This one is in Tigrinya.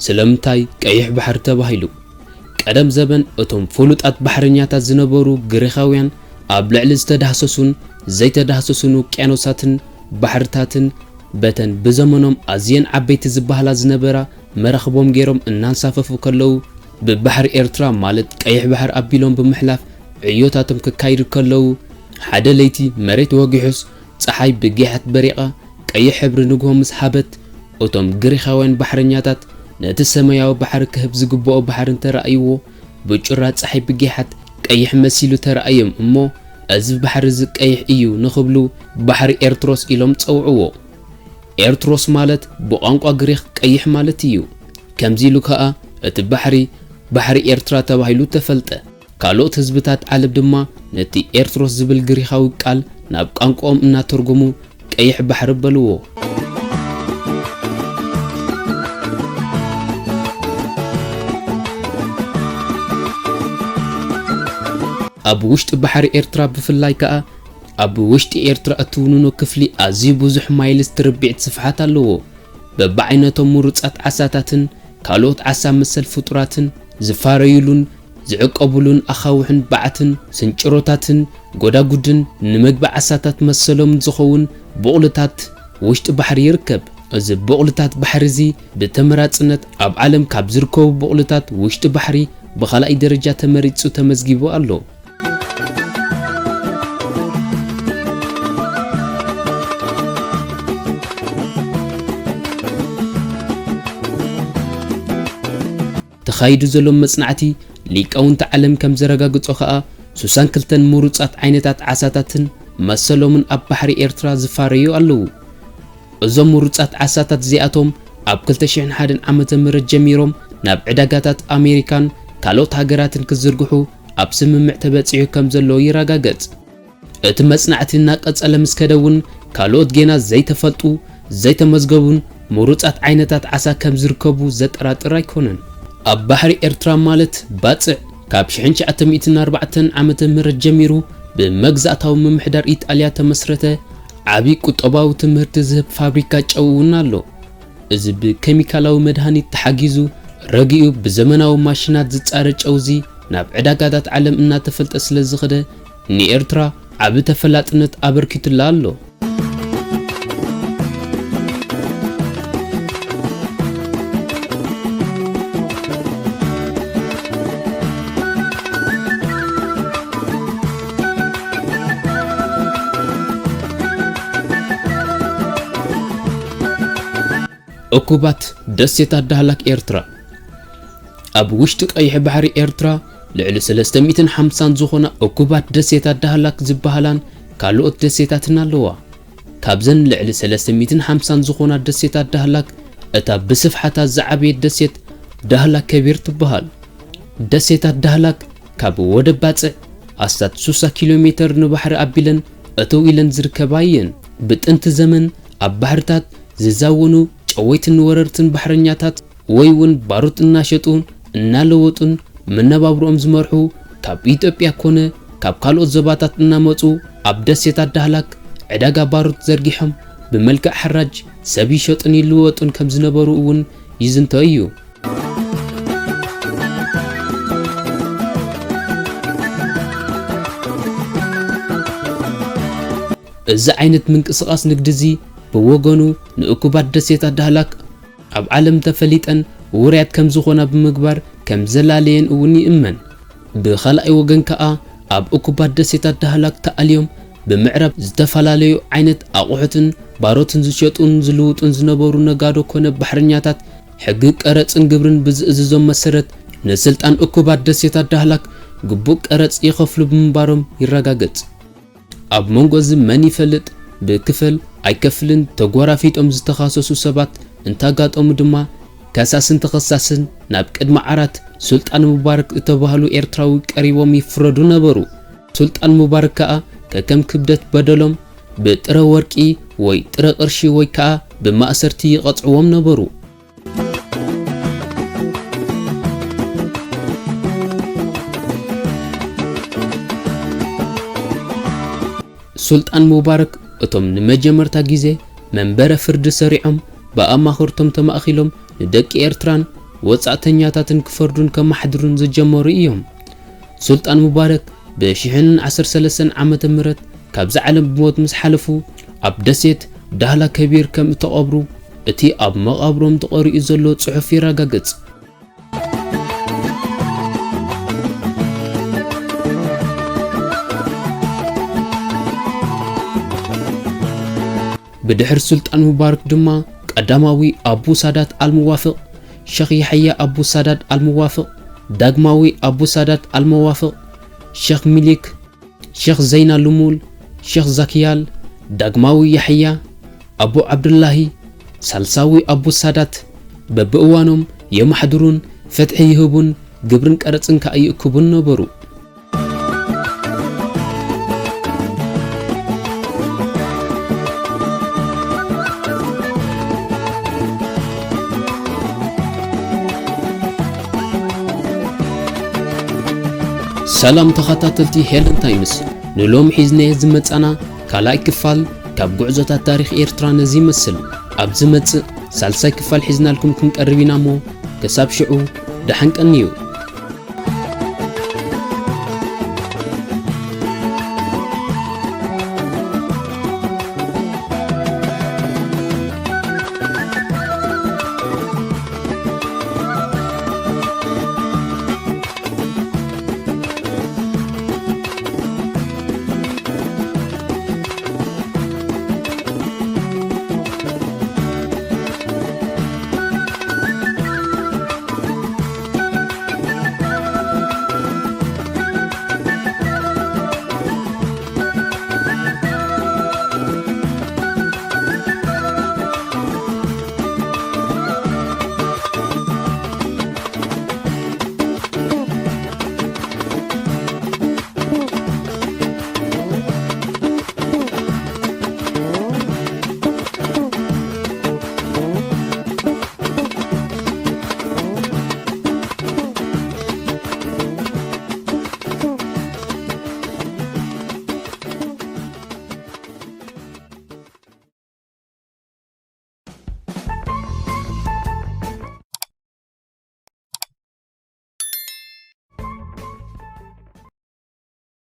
ስለምንታይ ቀይሕ ባሕሪ ተባሂሉ ቀደም ዘበን እቶም ፍሉጣት ባሕረኛታት ዝነበሩ ግሪኻውያን ኣብ ልዕሊ ዝተዳህሰሱን ዘይተዳህሰሱን ውቅያኖሳትን ባሕርታትን በተን ብዘመኖም ኣዝየን ዓበይቲ ዝበሃላ ዝነበራ መራኽቦም ገይሮም እናንሳፈፉ ከለው ብባሕሪ ኤርትራ ማለት ቀይሕ ባሕሪ ኣቢሎም ብምሕላፍ ዕዮታቶም ክካይዱ ከለው ሓደ ለይቲ መሬት ወጊሑስ ፀሓይ ብጌሓት በሪቓ ቀይሕ ሕብሪ ንግሆ ምስ ሃበት እቶም ግሪኻውያን ባሕረኛታት ነቲ ሰማያዊ ባሕሪ ክህብ ዝግብኦ ባሕሪ ተራእይዎ ብጭራ ፀሓይ ብጌሓት ቀይሕ መሲሉ ተራእዮም እሞ እዚ ባሕሪ ዝቀይሕ እዩ ንኽብሉ ባሕሪ ኤርትሮስ ኢሎም ፀውዕዎ ኤርትሮስ ማለት ብቋንቋ ግሪክ ቀይሕ ማለት እዩ ከምዚ ኢሉ ከዓ እቲ ባሕሪ ኤርትራ ተባሂሉ ተፈልጠ ካልኦት ህዝብታት ዓለም ድማ ነቲ ኤርትሮስ ዝብል ግሪኻዊ ቃል ናብ ቋንቋኦም እናተርጉሙ ቀይሕ ባሕሪ በልዎ ኣብ ውሽጢ ባሕሪ ኤርትራ ብፍላይ ከዓ ኣብ ውሽጢ ኤርትራ እትውንኖ ክፍሊ ኣዝዩ ብዙሕ ማይልስ ትርቢዕት ስፍሓት ኣለዎ በብዓይነቶም ምሩፃት ዓሳታትን ካልኦት ዓሳ መሰል ፍጡራትን ዝፋረዩሉን ዝዕቀቡሉን ኣኻውሕን በዓትን ስንጭሮታትን ጎዳጉድን ንምግቢ ዓሳታት መሰሎም ዝኸውን በቕልታት ውሽጢ ባሕሪ ይርከብ እዚ በቕልታት ባሕሪ እዚ ብተመራፅነት ኣብ ዓለም ካብ ዝርከቡ በቕልታት ውሽጢ ባሕሪ ብኻልኣይ ደረጃ ተመሪፁ ተመዝጊቡ ኣሎ ተኻይዱ ዘሎ መጽናዕቲ ሊቃውንቲ ዓለም ከም ዘረጋግጾ ከዓ 62 ምሩፃት ዓይነታት ዓሳታትን መሰሎምን ኣብ ባሕሪ ኤርትራ ዝፋረዩ ኣለዉ እዞም ምሩፃት ዓሳታት እዚኣቶም ኣብ 2001 ዓመተ ምህረት ጀሚሮም ናብ ዕዳጋታት ኣሜሪካን ካልኦት ሃገራትን ክዝርግሑ ኣብ ስምምዕ ተበፂሑ ከም ዘሎ ይረጋገጽ እቲ መጽናዕቲ እናቀጸለ ምስ ከደውን ካልኦት ገና ዘይተፈልጡ ዘይተመዝገቡን ምሩፃት ዓይነታት ዓሳ ከም ዝርከቡ ዘጠራጥር ኣይኮነን ኣብ ባሕሪ ኤርትራ ማለት ባጽዕ ካብ 1904 ዓመተ ምህረት ጀሚሩ ብመግዛእታዊ ምምሕዳር ኢጣልያ ተመስረተ ዓብይ ቁጠባዊ ትምህርቲ ዝህብ ፋብሪካ ጨውውን ኣሎ እዚ ብኬሚካላዊ መድሃኒት ተሓጊዙ ረጊኡ ብዘመናዊ ማሽናት ዝጻረ ጨውዚ ናብ ዕዳጋታት ዓለም እናተፈልጠ ስለ ዝኸደ ንኤርትራ ዓብ ተፈላጥነት ኣበርኪቱላ ኣሎ أكوبات دسيتا دهلاك إيرترا أب وشت قيح بحر إيرترا لعل 350 زخونا أكوبات دسيتا دهلاك زبهلان كالوت دسيتا تنالوا كابزن لعل 350 زخونا دسيتا دهلاك أتا بسفحتا زعبيت دسيت دهلاك كبير تبهال دسيتا دهلاك كاب ودبات أستات 6 كيلومتر نبحر أبيلن أتو إلن زركباين بتنت زمن أب بحرتات ززاونو ጨወይትን ወረርትን ባሕረኛታት ወይውን ባሩት እናሸጡን እናለወጡን መነባብሮኦም ዝመርሑ ካብ ኢትዮጵያ ኮነ ካብ ካልኦት ዘባታት እናመጹ ኣብ ደሴታት ዳህላክ ዕዳጋ ባሩት ዘርጊሖም ብመልክዕ ሕራጅ ሰብ ይሸጡን ይልወጡን ከም ዝነበሩ እውን ይዝንቶ እዩ እዚ ዓይነት ምንቅስቃስ ንግዲ እዚ بوغنو نأكوبات دسيتا دهلاك أب عالم تفليتن وريات كم زخونا بمقبار كم زلالين وني إمن بخلق وغن كأ أب أكوبات دسيتا دهلاك تأليوم بمعرب زتفلاليو عينت أقوحتن باروتن زشيطون زلوتن زنبورو نقادو كون بحرنياتات حقوق أرتس انقبرن بززوم مسرت نسلتان أكوبات دسيتا دهلاك قبوك أرتس يخفلو بمباروم يرقاقت أب منغوز مني فلت بكفل ኣይከፍልን ተጓራፊጦም ዝተኻሰሱ ሰባት እንታጋጠሙ ድማ ከሳስን ተኸሳስን ናብ ቅድመ ዓራት ሱልጣን ሙባረክ እተባሃሉ ኤርትራዊ ቀሪቦም ይፍረዱ ነበሩ ሱልጣን ሙባረክ ከዓ ከከም ክብደት በደሎም በጥረ ወርቂ ወይ ጥረ ቅርሺ ወይ ከዓ በማእሰርቲ ይቀጽዕዎም ነበሩ ሱልጣን ሙባረክ እቶም ንመጀመርታ ግዜ መንበረ ፍርድ ሰሪዖም በአማኽርቶም ተማእኺሎም ንደቂ ኤርትራን ወጻእተኛታትን ክፈርዱን ከማሕድሩን ዝጀመሩ እዮም። ሱልጣን ሙባረክ ብ1013 ዓመተ ምህረት ካብዚ ዓለም ብሞት ምስ ሓለፉ ኣብ ደሴት ዳህላ ከቢር ከም ተቐብሩ እቲ ኣብ መቓብሮም ተቐሪኡ ዘሎ ጽሑፍ ይረጋግጽ። بدحر سلطان مبارك دما قداماوي أبو سادات الموافق، شيخ يحيى أبو سادات الموافق، داغماوي أبو سادات الموافق، شيخ مليك، شيخ زين اللمول، شيخ زكيال، داغماوي يحيى، أبو عبد الله، سالساوي أبو سادات ببئوانهم يمحضرون فتح يهبون قبرن قرصن كأيكبون نبرو. سلام تخطاتلتي هيلن تايمس نلوم حزنه زمصانا كالاي كفال كاب غعزوتا تاريخ إيرترا نزي مسل اب زمص سالساي كفال حزنا لكم كنقربينا مو كساب شعو دحنقنيو.